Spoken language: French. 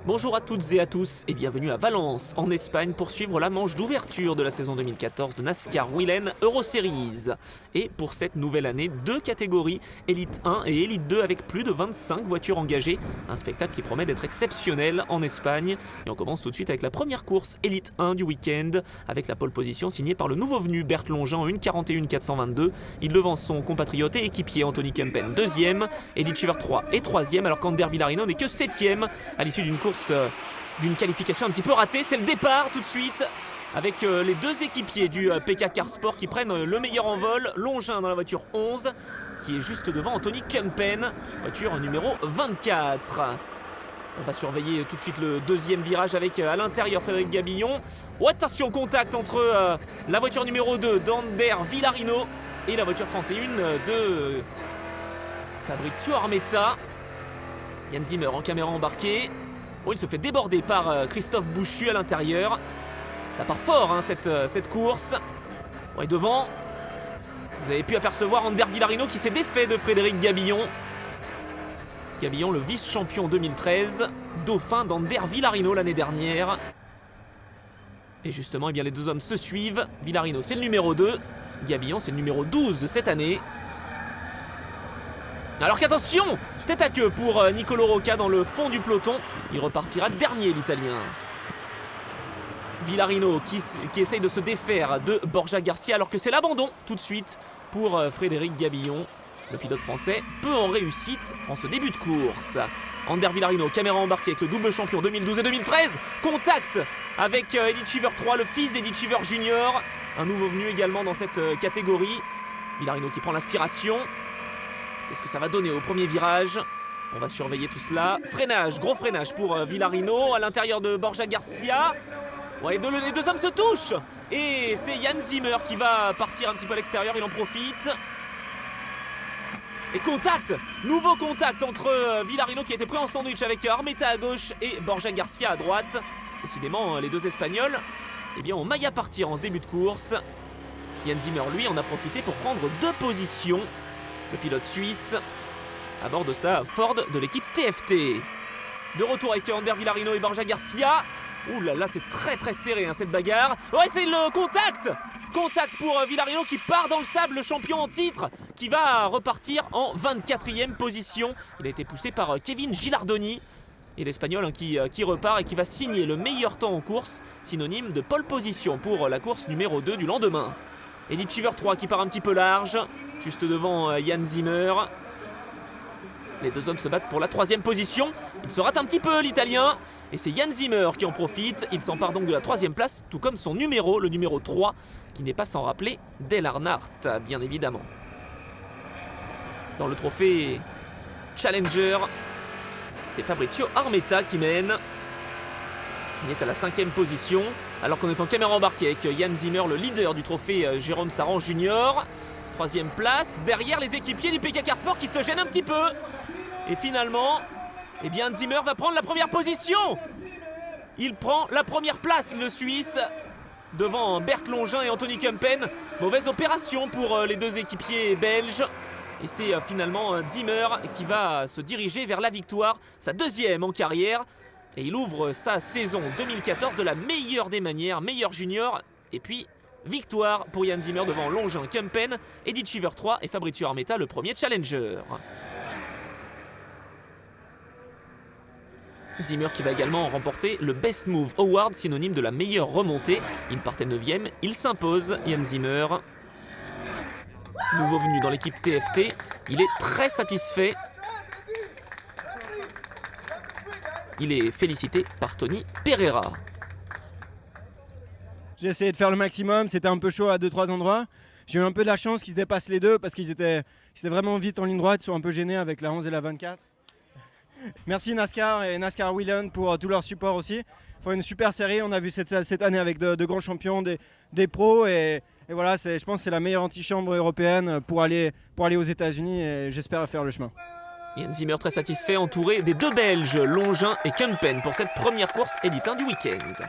Bonjour à toutes et à tous et bienvenue à Valence, en Espagne, pour suivre la manche d'ouverture de la saison 2014 de NASCAR Willen Euroseries. Et pour cette nouvelle année, deux catégories, Elite 1 et Elite 2 avec plus de 25 voitures engagées. Un spectacle qui promet d'être exceptionnel en Espagne. Et on commence tout de suite avec la première course Elite 1 du week-end, avec la pole position signée par le nouveau venu Bert Longin en 1:41.422. Il devance son compatriote et équipier Anthony Kempen, deuxième, Eddie Cheever 3 et troisième, alors qu'Ander Villarino n'est que septième à l'issue d'une course d'une qualification un petit peu ratée. C'est le départ tout de suite avec les deux équipiers du PK Car Sport qui prennent le meilleur en vol. Longin dans la voiture 11 qui est juste devant Anthony Kempen, voiture numéro 24. On va surveiller tout de suite le deuxième virage avec à l'intérieur Frédéric Gabillon. Oh, attention, contact entre la voiture numéro 2 d'Ander Villarino et la voiture 31 de Fabrizio Armetta. Jan Zimmer en caméra embarquée. Oh, il se fait déborder par Christophe Bouchu à l'intérieur. Ça part fort hein, cette course. Ouais, devant, vous avez pu apercevoir Ander Villarino qui s'est défait de Frédéric Gabillon. Gabillon, le vice-champion 2013, dauphin d'Ander Villarino l'année dernière. Et justement, eh bien, les deux hommes se suivent. Villarino, c'est le numéro 2. Gabillon, c'est le numéro 12 cette année. Alors qu'attention, tête à queue pour Nicolo Rocca dans le fond du peloton. Il repartira dernier, l'Italien. Villarino qui essaye de se défaire de Borja Garcia, alors que c'est l'abandon tout de suite pour Frédéric Gabillon. Le pilote français peu en réussite en ce début de course. Ander Villarino, caméra embarquée avec le double champion 2012 et 2013. Contact avec Eddie Cheever 3, le fils d'Eddie Cheever Junior. Un nouveau venu également dans cette catégorie. Villarino qui prend l'inspiration. Qu'est-ce que ça va donner au premier virage? On va surveiller tout cela. Freinage, gros freinage pour Villarino à l'intérieur de Borja Garcia. Ouais, les deux hommes se touchent. Et c'est Jan Zimmer qui va partir un petit peu à l'extérieur, il en profite. Et contact, nouveau contact entre Villarino qui a été pris en sandwich avec Armetta à gauche et Borja Garcia à droite. Décidément, les deux Espagnols ont maille à partir en ce début de course. Jan Zimmer, lui, en a profité pour prendre deux positions. Le pilote suisse à bord de sa Ford de l'équipe TFT. De retour avec Ander Villarino et Borja Garcia. Ouh là là, c'est très très serré hein, cette bagarre. Ouais, c'est le contact. Contact pour Villarino qui part dans le sable, le champion en titre, qui va repartir en 24e position. Il a été poussé par Kevin Gilardoni. Et l'Espagnol hein, qui repart et qui va signer le meilleur temps en course, synonyme de pole position pour la course numéro 2 du lendemain. Eddie Cheever 3 qui part un petit peu large, juste devant Jan Zimmer. Les deux hommes se battent pour la 3e position. Il se rate un petit peu l'Italien. Et c'est Jan Zimmer qui en profite. Il s'empare donc de la 3e place, tout comme son numéro, le numéro 3, qui n'est pas sans rappeler Dale Earnhardt, bien évidemment. Dans le trophée Challenger, c'est Fabrizio Armetta qui mène. Il est à la 5e position, alors qu'on est en caméra embarquée avec Jan Zimmer, le leader du trophée Jérôme Saran Junior. 3e place, derrière les équipiers du PK Car Sport qui se gênent un petit peu. Et finalement, Zimmer va prendre la première position. Il prend la première place, le Suisse, devant Bert Longin et Anthony Kempen. Mauvaise opération pour les deux équipiers belges. Et c'est finalement Zimmer qui va se diriger vers la victoire, sa 2e en carrière. Et il ouvre sa saison 2014 de la meilleure des manières, meilleur junior. Et puis, victoire pour Jan Zimmer devant Longin, Kempen, Eddie Cheever 3 et Fabrizio Armetta, le premier challenger. Zimmer qui va également remporter le Best Move Award, synonyme de la meilleure remontée. Il partait 9e, il s'impose, Jan Zimmer. Nouveau venu dans l'équipe TFT, il est très satisfait. Il est félicité par Tony Pereira. J'ai essayé de faire le maximum, c'était un peu chaud à 2-3 endroits. J'ai eu un peu de la chance qu'ils se dépassent les deux parce qu'ils étaient vraiment vite en ligne droite, ils sont un peu gênés avec la 11 et la 24. Merci NASCAR et NASCAR Willen pour tout leur support aussi. Ils font une super série, on a vu cette année avec de grands champions, des pros et voilà, je pense que c'est la meilleure antichambre européenne pour aller aux États-Unis et j'espère faire le chemin. Jan Zimmer très satisfait, entouré des deux Belges, Longin et Kempen, pour cette première course Elite 1 du week-end.